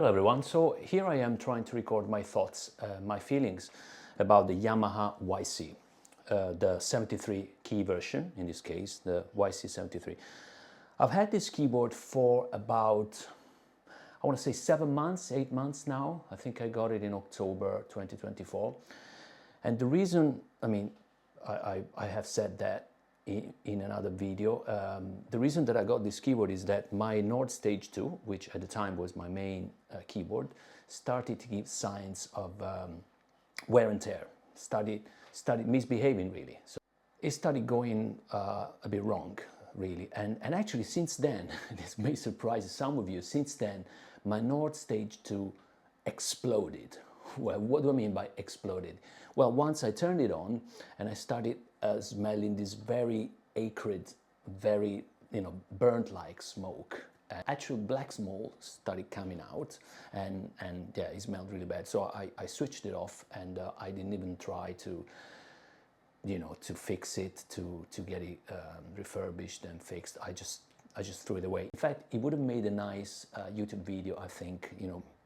Hello everyone, so here I am trying to record my thoughts, my feelings about the Yamaha YC, the 73 key version, in this case, the YC73. I've had this keyboard for about, I want to say 7 months, 8 months now. I think I got it in October 2024. And the reason, I have said that in another video. The reason that I got this keyboard is that my Nord Stage 2, which at the time was my main keyboard, started to give signs of wear and tear, started misbehaving really. So it started going a bit wrong really. And actually since then, this may surprise some of you, since then my Nord Stage 2 exploded. Well, what do I mean by exploded? Well, once I turned it on and I started smelling this very acrid, very, burnt-like smoke. Actual black smoke started coming out and yeah, it smelled really bad. So I switched it off and I didn't even try to, to fix it, to get it refurbished and fixed. I just threw it away. In fact, it would have made a nice YouTube video, I think,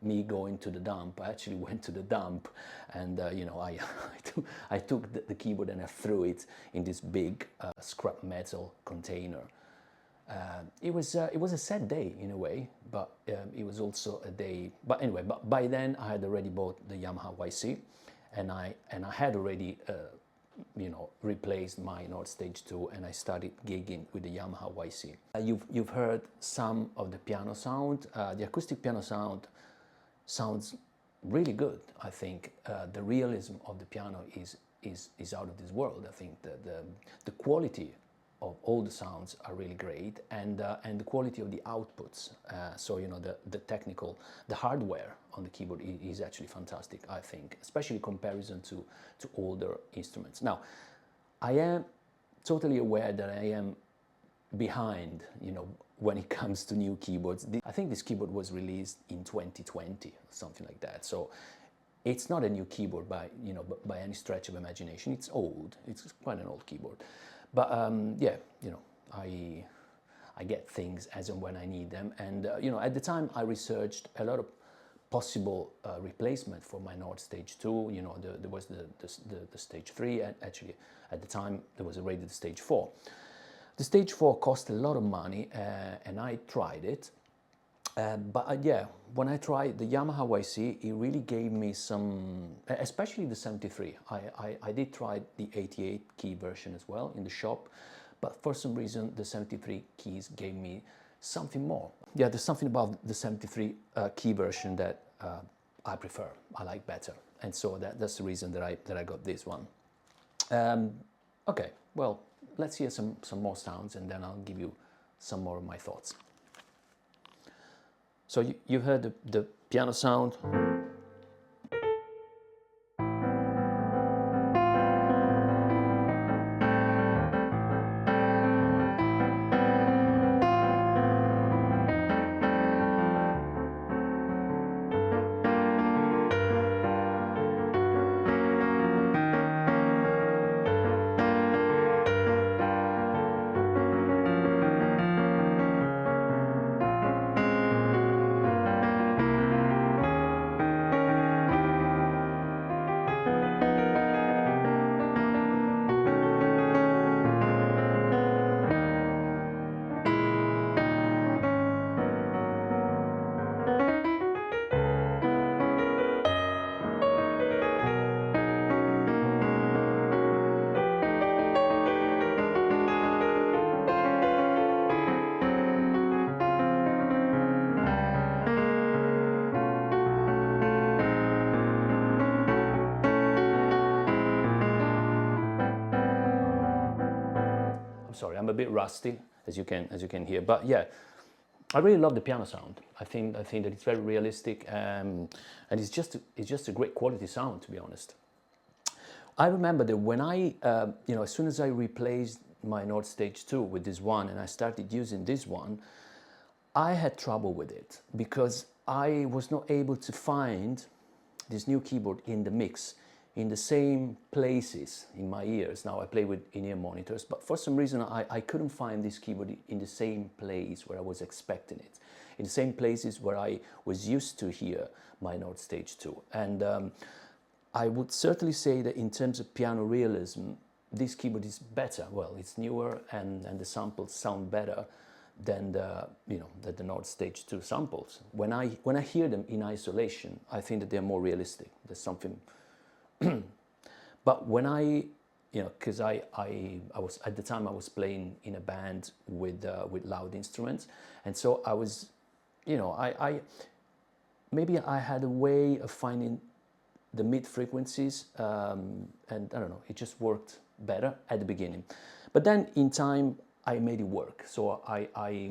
me going to the dump. I actually went to the dump and, I took the keyboard and I threw it in this big scrap metal container. It was a sad day in a way, but it was also a day, but anyway, but by then I had already bought the Yamaha YC and I had already replaced my Nord Stage 2 and I started gigging with the Yamaha YC. You've heard some of the piano sound. The acoustic piano sound sounds really good, I think. The realism of the piano is out of this world. I think the quality of all the sounds are really great, and the quality of the outputs. So the technical, the hardware on the keyboard is actually fantastic, I think, especially in comparison to older instruments. Now, I am totally aware that I am behind, when it comes to new keyboards. I think this keyboard was released in 2020, something like that. So it's not a new keyboard by any stretch of imagination. It's old. It's quite an old keyboard. But yeah, I get things as and when I need them. And at the time I researched a lot of possible replacement for my Nord Stage 2. There was the Stage 3, and actually at the time there was already the Stage 4. The Stage 4 cost a lot of money, and I tried it. But yeah, when I tried the Yamaha YC, it really gave me some, especially the 73. I did try the 88 key version as well in the shop, but for some reason the 73 keys gave me something more. Yeah, there's something about the 73 key version that I prefer, I like better. And so that's the reason that I got this one. Okay, well, let's hear some more sounds and then I'll give you some more of my thoughts. So you heard the piano sound. Sorry, I'm a bit rusty, as you can hear, but yeah, I really love the piano sound. I think that it's very realistic, and it's just a great quality sound, to be honest. I remember that when I, as soon as I replaced my Nord Stage 2 with this one, and I started using this one, I had trouble with it because I was not able to find this new keyboard in the mix. in the same places in my ears. Now I play with in-ear monitors, but for some reason I couldn't find this keyboard in the same place where I was expecting it, in the same places where I was used to hear my Nord Stage 2. And I would certainly say that in terms of piano realism, this keyboard is better. Well, it's newer and the samples sound better than the Nord Stage 2 samples. When I hear them in isolation, I think that they're more realistic. There's something. But when because I was at the time I was playing in a band with loud instruments, and so I was, maybe I had a way of finding the mid frequencies, and I don't know, it just worked better at the beginning. But then in time I made it work. So I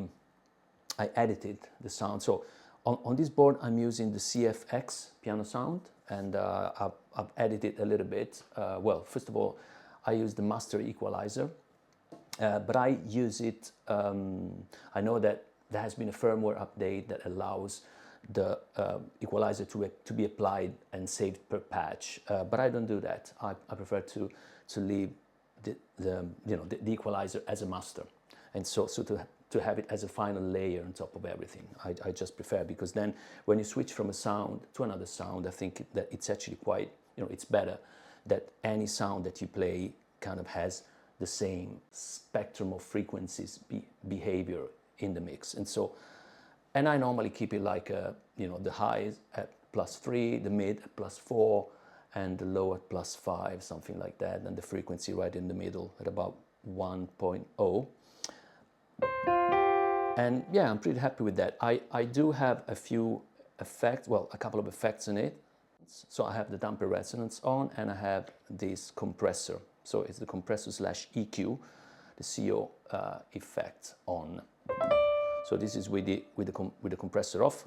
edited the sound. So on this board I'm using the CFX piano sound, and I've edited a little bit. Well, first of all, I use the master equalizer, but I use it, I know that there has been a firmware update that allows the equalizer to be applied and saved per patch, but I don't do that. I prefer to leave the equalizer as a master, and so to have it as a final layer on top of everything. I just prefer, because then when you switch from a sound to another sound, I think that it's actually quite, it's better that any sound that you play kind of has the same spectrum of frequencies behavior in the mix. And I normally keep it like, the highs at +3, the mid at +4, and the low at +5, something like that, and the frequency right in the middle at about 1.0. And yeah, I'm pretty happy with that. I do have a few effects, well, a couple of effects in it. So I have the damper resonance on, and I have this compressor. So it's the compressor / EQ, the CO effect on. So this is with the compressor off,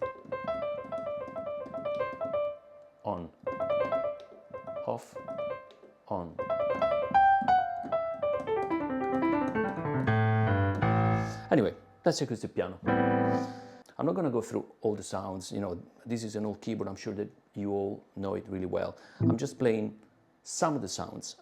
on, off, on. Anyway, that's acoustic piano. I'm not going to go through all the sounds. This is an old keyboard. I'm sure that you all know it really well. I'm just playing some of the sounds.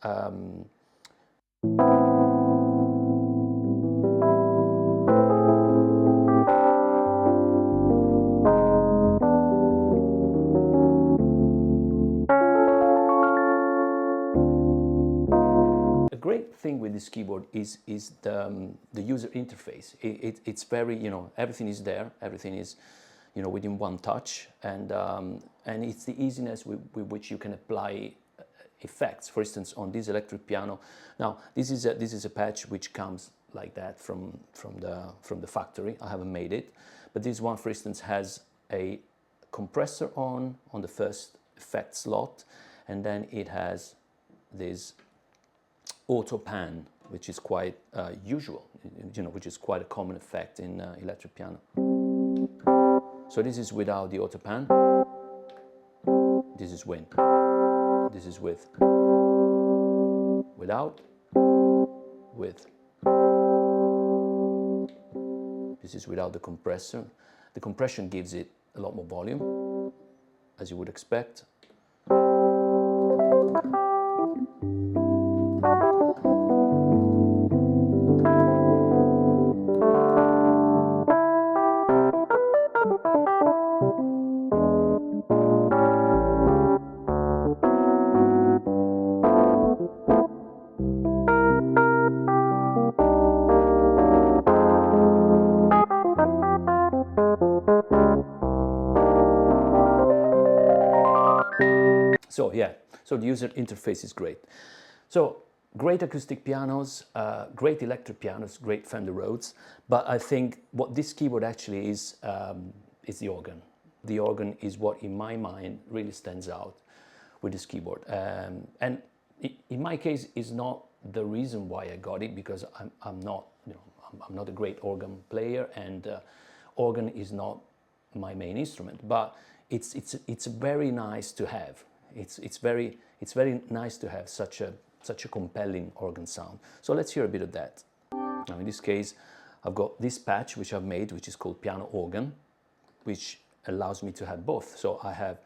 Great thing with this keyboard is the user interface. It's very, everything is there, everything is, within one touch, and it's the easiness with which you can apply effects. For instance, on this electric piano, now this is a patch which comes like that from the factory. I haven't made it, but this one, for instance, has a compressor on the first effect slot, and then it has this auto pan, which is quite usual, which is quite a common effect in electric piano. So this is without the auto pan. This is with. This is with. Without. With. This is without the compressor. The compression gives it a lot more volume, as you would expect. So yeah, so the user interface is great. So great acoustic pianos, great electric pianos, great Fender Rhodes, but I think what this keyboard actually is the organ. The organ is what, in my mind, really stands out with this keyboard. And in my case, is not the reason why I got it, because I'm not, I'm not a great organ player, and organ is not my main instrument. But it's very nice to have. It's very nice to have such a compelling organ sound. So let's hear a bit of that. Now in this case, I've got this patch which I've made, which is called piano organ, which allows me to have both. So I have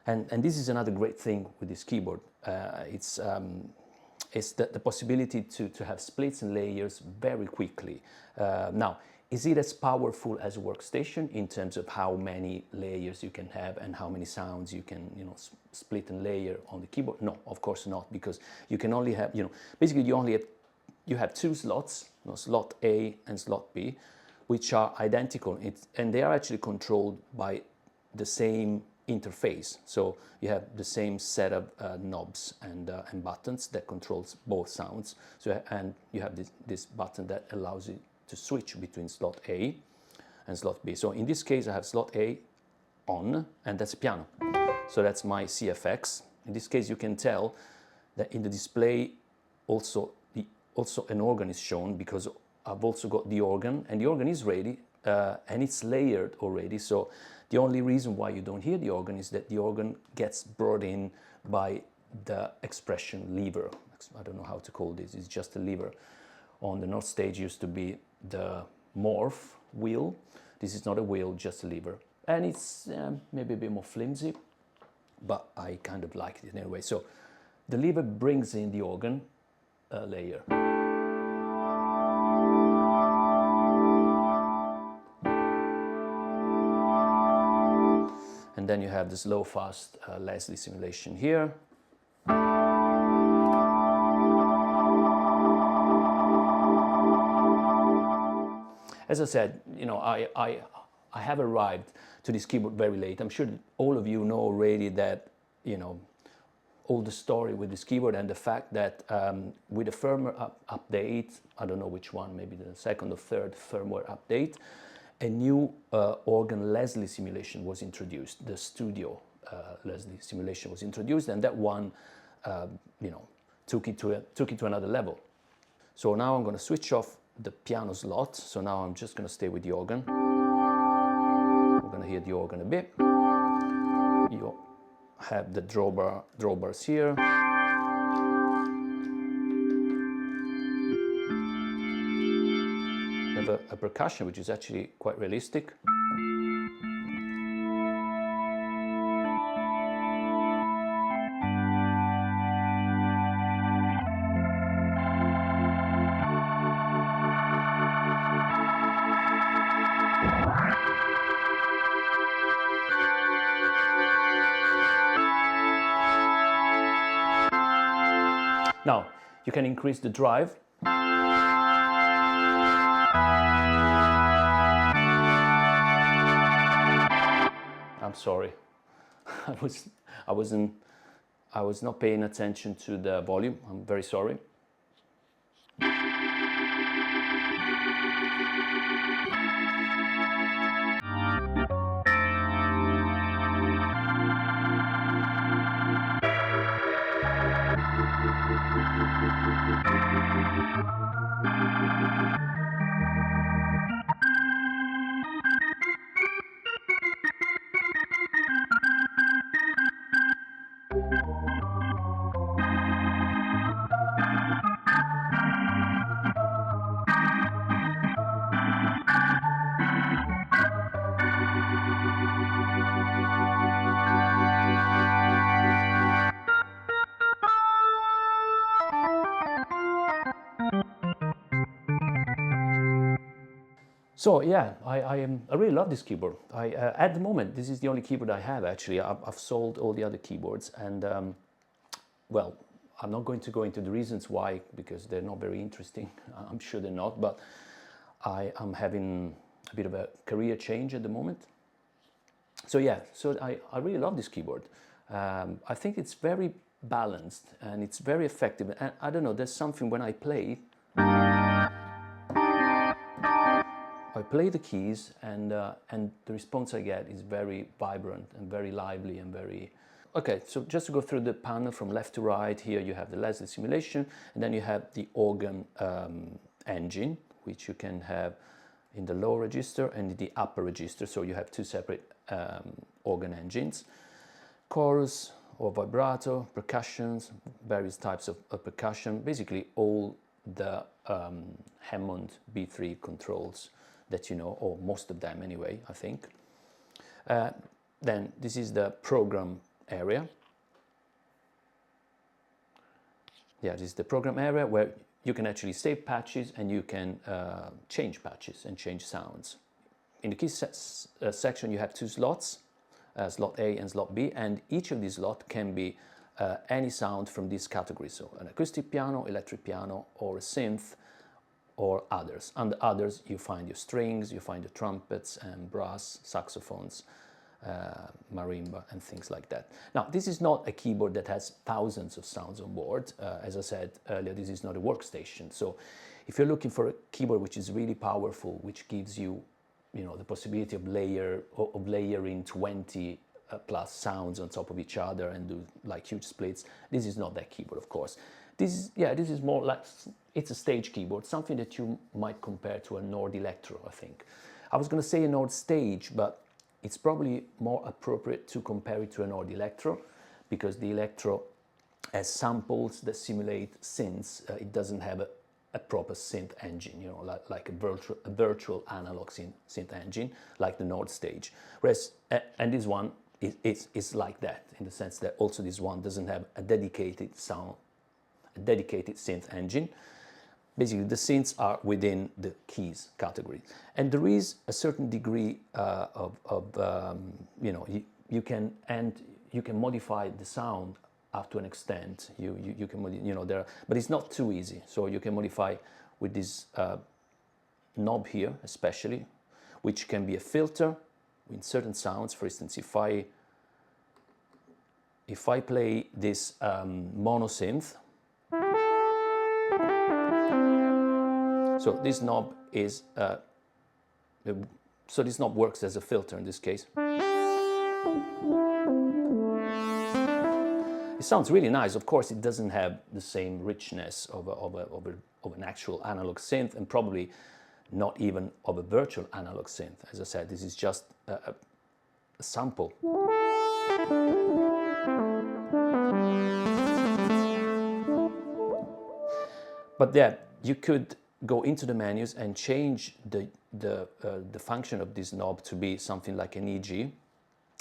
And this is another great thing with this keyboard. It's the possibility to have splits and layers very quickly. Now, is it as powerful as a workstation in terms of how many layers you can have and how many sounds you can, split and layer on the keyboard? No, of course not, because you can only have, basically you have two slots, slot A and slot B, which are identical, and they are actually controlled by the same interface. So you have the same set of knobs and buttons that controls both sounds. So, and you have this button that allows you to switch between slot A and slot B. So in this case, I have slot A on, and that's piano. So that's my CFX. In this case, you can tell that in the display also an organ is shown, because I've also got the organ, and the organ is ready, and it's layered already. So the only reason why you don't hear the organ is that the organ gets brought in by the expression lever. I don't know how to call this, it's just a lever. On the North Stage used to be the morph wheel. This is not a wheel, just a lever. And it's maybe a bit more flimsy, but I kind of like it anyway. So the lever brings in the organ layer. And then you have this low-fast Leslie simulation here. As I said, I have arrived to this keyboard very late. I'm sure that all of you know already that, all the story with this keyboard, and the fact that with a firmware update, I don't know which one, maybe the second or third firmware update, a new organ Leslie simulation was introduced. The studio Leslie simulation was introduced, and that one, took it to another level. So now I'm going to switch off the piano slot. So now I'm just going to stay with the organ. We're going to hear the organ a bit. You have the drawbars here. You have a percussion which is actually quite realistic. Now, you can increase the drive. I'm sorry, I was not paying attention to the volume. I'm very sorry. So yeah, I really love this keyboard. At the moment, this is the only keyboard I have actually. I've sold all the other keyboards, and well, I'm not going to go into the reasons why, because they're not very interesting. I'm sure they're not, but I'm having a bit of a career change at the moment. So yeah, so I really love this keyboard. I think it's very balanced and it's very effective. And I don't know, there's something when I play the keys, and the response I get is very vibrant and very lively and very... Okay, so just to go through the panel from left to right, here you have the Leslie simulation, and then you have the organ engine, which you can have in the low register and in the upper register, so you have two separate organ engines. Chorus or vibrato, percussions, various types of percussion, basically all the Hammond B3 controls that you know, or most of them anyway, I think. Then this is the program area. Yeah, this is the program area where you can actually save patches and you can change patches and change sounds. In the keys section you have two slots, slot A and slot B, and each of these slots can be any sound from this category, so an acoustic piano, electric piano, or a synth, or others. Under others you find your strings, you find the trumpets and brass, saxophones, marimba and things like that. Now, this is not a keyboard that has thousands of sounds on board. As I said earlier, this is not a workstation. So if you're looking for a keyboard which is really powerful, which gives you, the possibility of layering 20 plus sounds on top of each other and do like huge splits, this is not that keyboard, of course. This is more like, it's a stage keyboard, something that you might compare to a Nord Electro, I think. I was going to say a Nord Stage, but it's probably more appropriate to compare it to a Nord Electro, because the Electro has samples that simulate synths. It doesn't have a proper synth engine, like a virtual analog synth engine, like the Nord Stage. Whereas, and this one is like that, in the sense that also this one doesn't have a dedicated synth engine. Basically, the synths are within the keys category, and there is a certain degree you can modify the sound up to an extent. You can but it's not too easy. So you can modify with this knob here, especially, which can be a filter in certain sounds. For instance, if I play this mono synth. So this knob is, this knob works as a filter in this case. It sounds really nice. Of course, it doesn't have the same richness of an actual analog synth, and probably not even of a virtual analog synth. As I said, this is just a sample. But yeah, you could go into the menus and change the function of this knob to be something like an EG,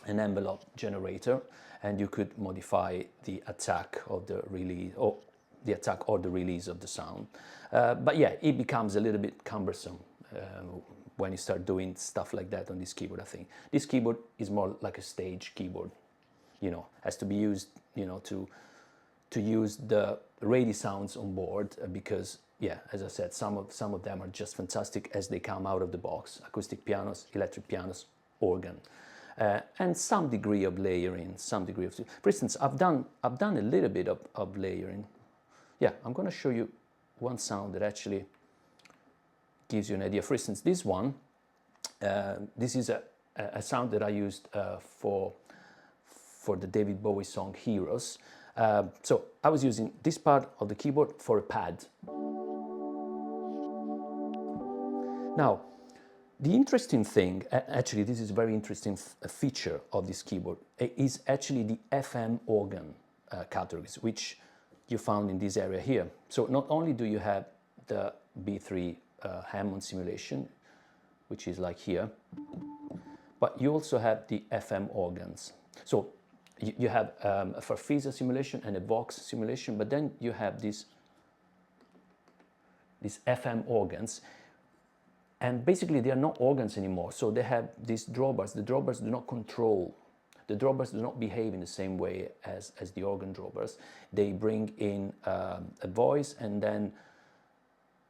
an envelope generator, and you could modify the attack of the release, or the attack or the release of the sound. But yeah, it becomes a little bit cumbersome when you start doing stuff like that on this keyboard. I think this keyboard is more like a stage keyboard, has to be used, to use the ready sounds on board, because yeah, as I said, some of them are just fantastic as they come out of the box. Acoustic pianos, electric pianos, organ, and some degree of layering, some degree of. For instance, I've done a little bit of layering. Yeah, I'm going to show you one sound that actually gives you an idea. For instance, this one, this is a sound that I used for the David Bowie song Heroes. So I was using this part of the keyboard for a pad. Now, the interesting thing, actually this is a very interesting feature of this keyboard, is actually the FM organ categories, which you found in this area here. So not only do you have the B3 Hammond simulation, which is like here, but you also have the FM organs. So you have a Farfisa simulation and a Vox simulation, but then you have these FM organs, and basically they are not organs anymore. So they have these drawbars. The drawbars do not control. The drawbars do not behave in the same way as the organ drawbars. They bring in a voice, and then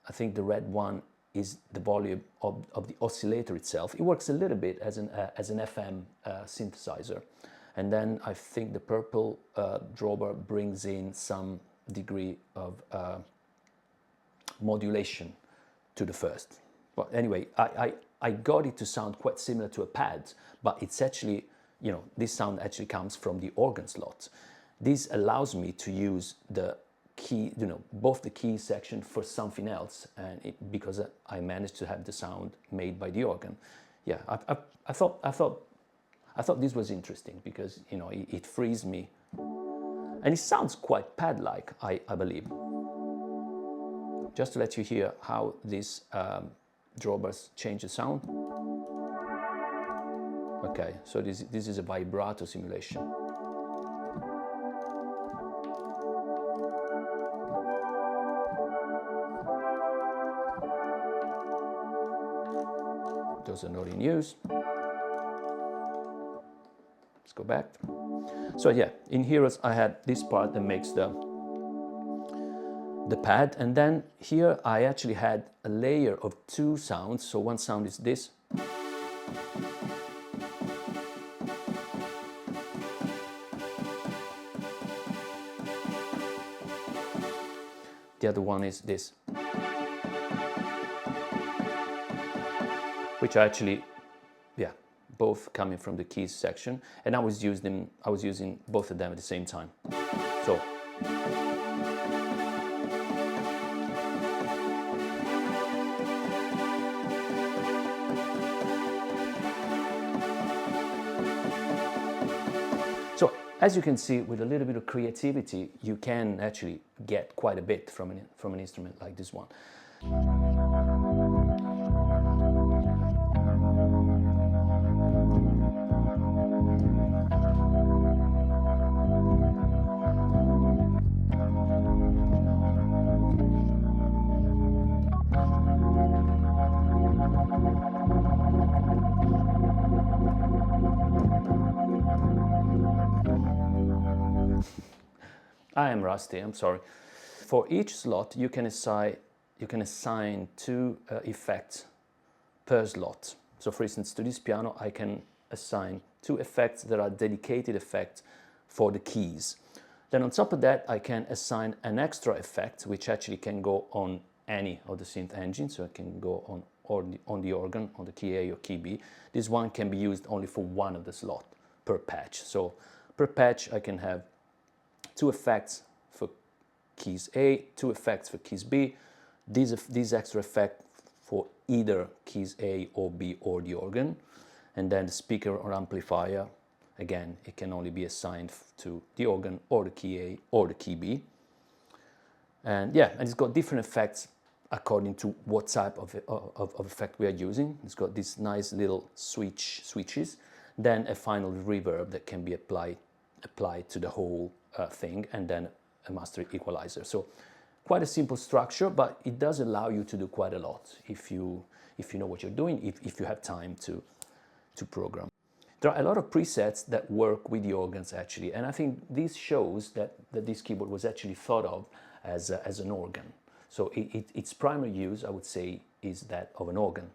I think the red one is the volume of the oscillator itself. It works a little bit as an FM synthesizer. And then I think the purple drawbar brings in some degree of modulation to the first. But anyway, I got it to sound quite similar to a pad, but it's actually, this sound actually comes from the organ slot. This allows me to use the key, both the key section for something else, and because I managed to have the sound made by the organ. Yeah, I thought this was interesting because it frees me, and it sounds quite pad-like, I believe. Just to let you hear how these drawbars change the sound. Okay, so this is a vibrato simulation. those are not in use. Let's go back. So yeah, in Heroes I had this part that makes the pad, and then here I actually had a layer of two sounds. So one sound is this. The other one is this, which actually, yeah, both coming from the keys section, and I was using both of them at the same time. So as you can see, with a little bit of creativity, you can actually get quite a bit from an instrument like this one. I am rusty, I'm sorry. For each slot, you can assign two effects per slot. So for instance, to this piano, I can assign two effects that are dedicated effects for the keys. Then on top of that, I can assign an extra effect, which actually can go on any of the synth engines. So it can go on the organ, on the key A or key B. This one can be used only for one of the slot per patch. So per patch, I can have two effects for keys A, two effects for keys B, these extra effect for either keys A or B or the organ, and then the speaker or amplifier, again, it can only be assigned to the organ or the key A or the key B. And yeah, and it's got different effects according to what type of effect we are using. It's got these nice little switches, then a final reverb that can be applied to the whole thing, and then a master equalizer. So quite a simple structure, but it does allow you to do quite a lot if you know what you're doing, if you have time to program. There are a lot of presets that work with the organs actually, and I think this shows that this keyboard was actually thought of as an organ. So its primary use, I would say, is that of an organ.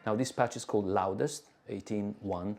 Now this patch is called Loudest, 18.1.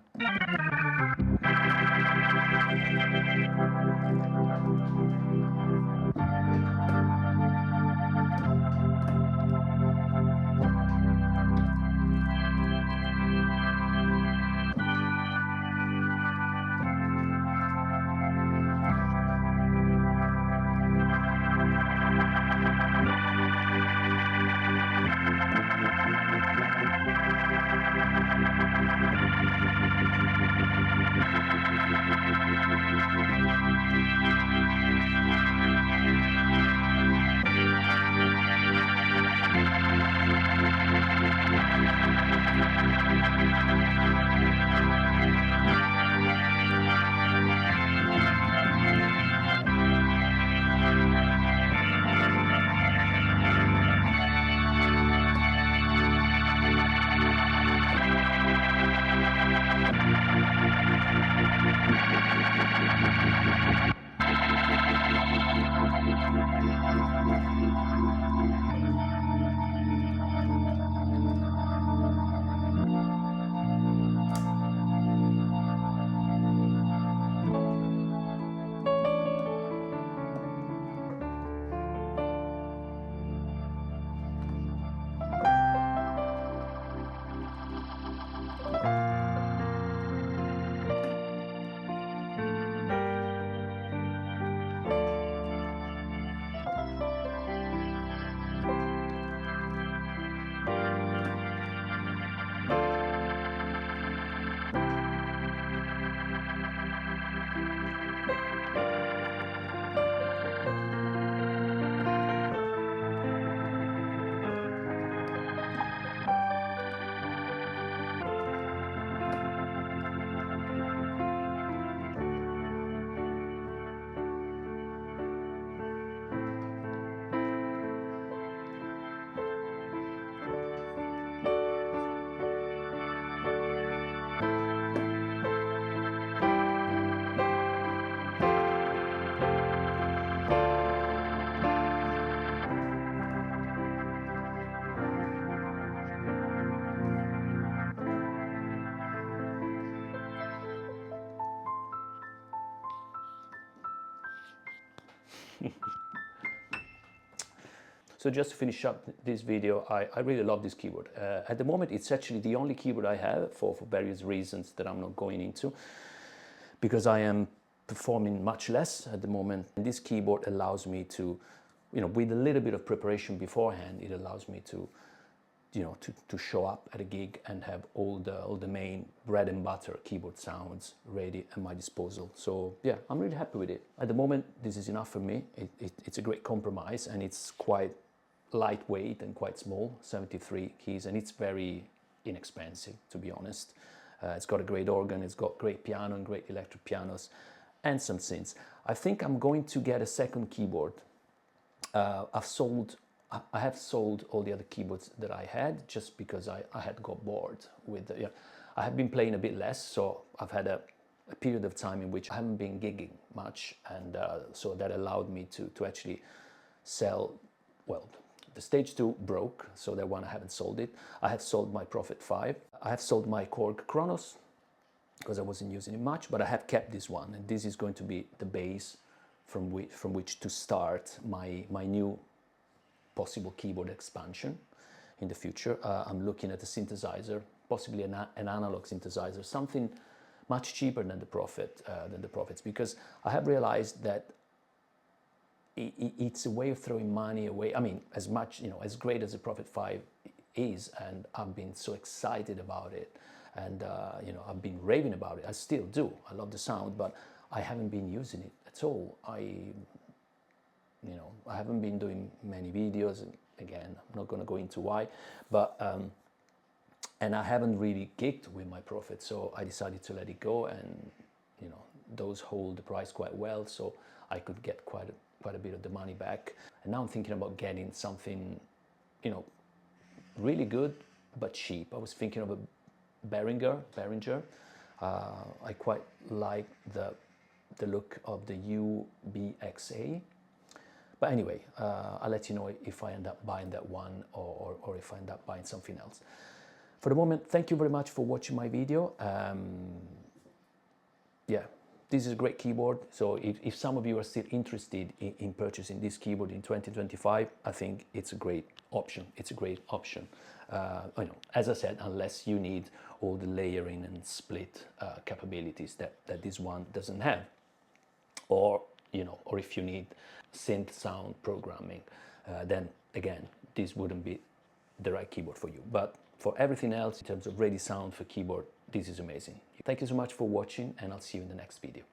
So just to finish up this video, I really love this keyboard. At the moment, it's actually the only keyboard I have for various reasons that I'm not going into, because I am performing much less at the moment. And this keyboard allows me to, with a little bit of preparation beforehand, it allows me to, to show up at a gig and have all the main bread and butter keyboard sounds ready at my disposal. So yeah, I'm really happy with it. At the moment, this is enough for me. It's a great compromise, and it's quite lightweight and quite small, 73 keys, and it's very inexpensive, to be honest. It's got a great organ, it's got great piano and great electric pianos, and some synths. I think I'm going to get a second keyboard. I have sold all the other keyboards that I had just because I had got bored with I have been playing a bit less, so I've had a period of time in which I haven't been gigging much, and so that allowed me to actually sell. Well, the Stage 2 broke, so that one I haven't sold it. I have sold my Prophet 5. I have sold my Korg Kronos because I wasn't using it much, but I have kept this one, and this is going to be the base from which to start my new possible keyboard expansion in the future. I'm looking at a synthesizer, possibly an analog synthesizer, something much cheaper than the Prophets, because I have realized that it's a way of throwing money away. I mean, as much, as great as the Prophet 5 is, and I've been so excited about it, and I've been raving about it. I still do. I love the sound, but I haven't been using it at all. I haven't been doing many videos. Again, I'm not going to go into why, but and I haven't really gigged with my Prophet, so I decided to let it go, and those hold the price quite well, so I could get quite a bit of the money back. And now I'm thinking about getting something, really good but cheap. I was thinking of a Behringer. I quite like the look of the UBXA. But anyway, I'll let you know if I end up buying that one or if I end up buying something else. For the moment, thank you very much for watching my video. Yeah, this is a great keyboard. So if some of you are still interested in purchasing this keyboard in 2025, I think it's a great option. It's a great option. As I said, unless you need all the layering and split capabilities that this one doesn't have, or if you need synth sound programming, then again, this wouldn't be the right keyboard for you. But for everything else, in terms of ready sound for keyboard, this is amazing. Thank you so much for watching, and I'll see you in the next video.